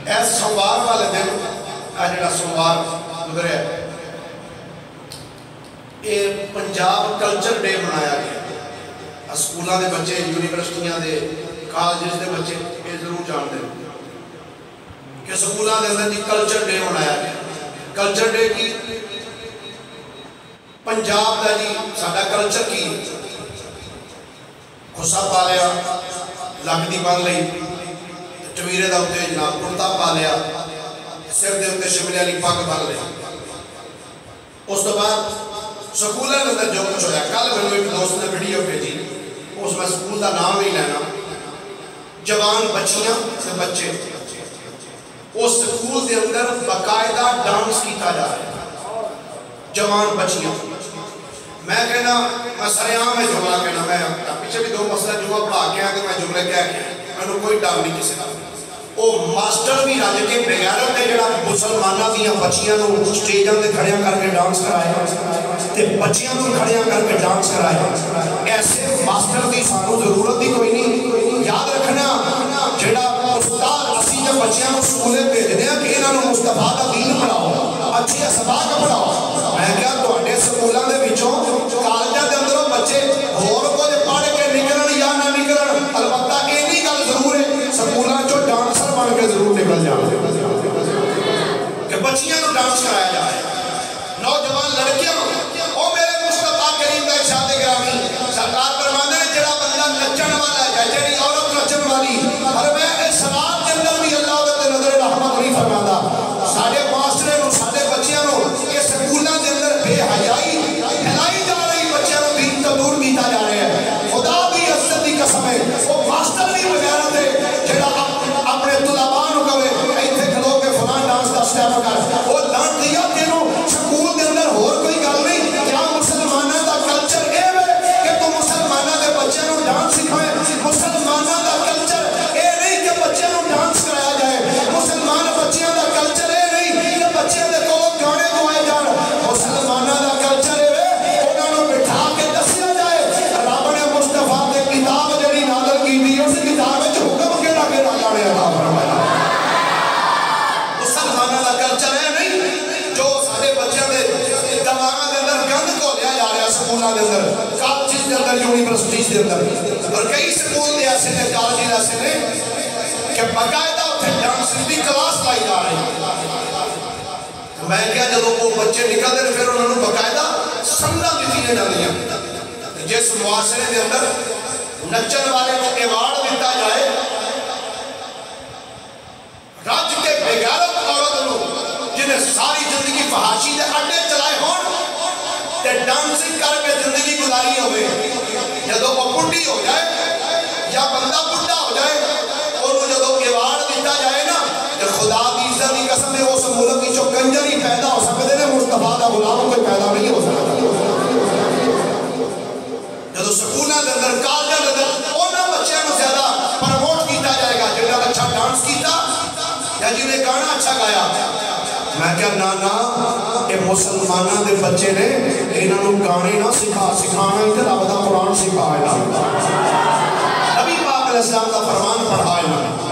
اے سوموار والے دن جڑا سوموار گزرے یہ پنجاب کلچر ڈے منایا گیا. سکولوں کے بچے یونیورسٹیاں دے کالجز دے بچے یہ ضرور جانتے ہیں کہ سکولوں کے اندر جی کلچر ڈے منایا گیا. کلچر ڈے کی پنجاب دا جی ساڈا کلچر کی خسا پا لیا لگ دی بن لئی ٹویرے دا اتنے جناب کرتا پا لیا سر دے اتنے شملے والی پگ بن لیا. اس تو بعد سکولوں کے اندر جو کچھ ہویا کل میں ایک دوست نے ویڈیو بھیجی اس میں سکول دا نام نہیں لینا جوان بچیاں سے بچے اس سکول دے اندر باقاعدہ ڈانس کیتا جا رہا ہے. جوان بچیاں میں کہنا میں سریعام میں جملہ کہنا میں پیچھے بھی دو مسئلہ جمعہ پڑھا کے آگے میں جملے کہہ کے میں نے کوئی ڈال نہیں کسی کا وہ ماسٹر بھی راجے کے بغیرت ہے جڑا مسلمانہ دیاں بچیاں نو سٹیجاں دے کھڑیاں کر کے ڈانس کرائے تے بچیاں نو کھڑیاں کر کے ڈانس کرائے. ایسے ماسٹر دی سانو ضرورت دی کوئی نہیں. یاد رکھنا جڑا استاد اسی جب بچیاں نو سکولے بھیجنے ہیں کہ انہاں نو مصطفیٰ دا دین پڑھاؤ اچھی اسباق پڑھاؤ. میں کیا تواڈے سکولاں دے وچوں کالجاں دے اندروں بچے ہور کچھ پڑھ کے نکلن یا نہ نکلن البتہ اینی گل ضرور ہے سکولاں چوں ڈانسر بن کے ضرور نکل جاؤ کہ بچیاں نو ڈانس کرایا جائے. نوجوان لڑکیاں او میرے مصطفیٰ کریم دا ارشاد گرامی سرکار فرماندے نے جڑا بندہ نچن والا ہے جڑی عورت نچن والی ہر میں اس رات کے اندر بھی اللہ دے نظر رحمت نہیں فرماندا. ساڈے معاشرے نو ساڈے بچیاں نو یہ سکولاں دے اندر بے حیائی پھیلائی جا رہی بچیاں نو دین تو دور کیتا جا رہا ہے. خدا دی عزت دی قسم ہے وہ ماسٹر بھی بغیرت ہے جڑا اپنے طلباء نو کہے ایتھے کھلو کے فلاں ڈانس دا سٹیپ کر وہ لان دیا تینوں سکول دے اندر ہور کوئی گل نہیں. کیا مسلماناں دا کلچر اے وے کہ تو مسلماناں دے بچے نو ڈانس سکھائے. مسلماناں دا کلچر اے نہیں کہ بچے نو ڈانس کرایا جائے. مسلمان بچیاں دا کلچر اے نہیں کہ بچے دے کول گانے گوائے جان. مسلماناں دا کلچر اے وے انہاں نو بٹھا کے دسیا جائے رب نے مصطفیٰ دے کتاب جڑی نازل کیتی اس کتاب وچ حکم کیڑا کیڑا جانے عطا فرمایا. مسلماناں دا کلچر اے نہیں جو سارے بچیاں دے دماغاں دے اندر گند گھولیا جا رہا سکولاں دے اندر کالجز دے اندر یونیورسٹیز دے اندر. اور کئی سکول دے ایسے نے کالج ایسے نے کہ باقاعدہ اتنے ڈانس دی کلاس لائی جا رہی ہے. میں کیا جدوں وہ بچے نکلتے ہیں پھر انہوں نے باقاعدہ سمجھا دیتی جاندیاں. جس معاشرے دے اندر نچن والے کو ایوارڈ دیتا جائے رج کے بغیرت عورت نو جنہیں ساری زندگی فحاشی دے اڈے چلائے ہون تے ڈانسنگ کر کے زندگی گزاری ہوئے جدوں وہ بڈھی ہو جائے یا بندہ بڈھا ہو جائے اور جدوں ایوارڈ دیتا جائے نا کہ خدا دی عزت دی قسم ہے اس ملک کی جو کنجر ہی پیدا ہو سکتے ہیں مصطفیٰ دا غلام کوئی پیدا نہیں ہو سکتا. جدوں سکولاں دے اندر کالجاں دے اندر انہاں بچیاں نو زیادہ پروموٹ کیتا جائے گا جنہاں اچھا ڈانس کیتا یا جنہیں گانا اچھا گایا. میں کیا نانا یہ مسلمانوں دے بچے نے انہاں نو گانے نہ سکھانا ہی تے رب دا قرآن سکھایا. نبی پاک علیہ السلام دا فرمان پڑھایا.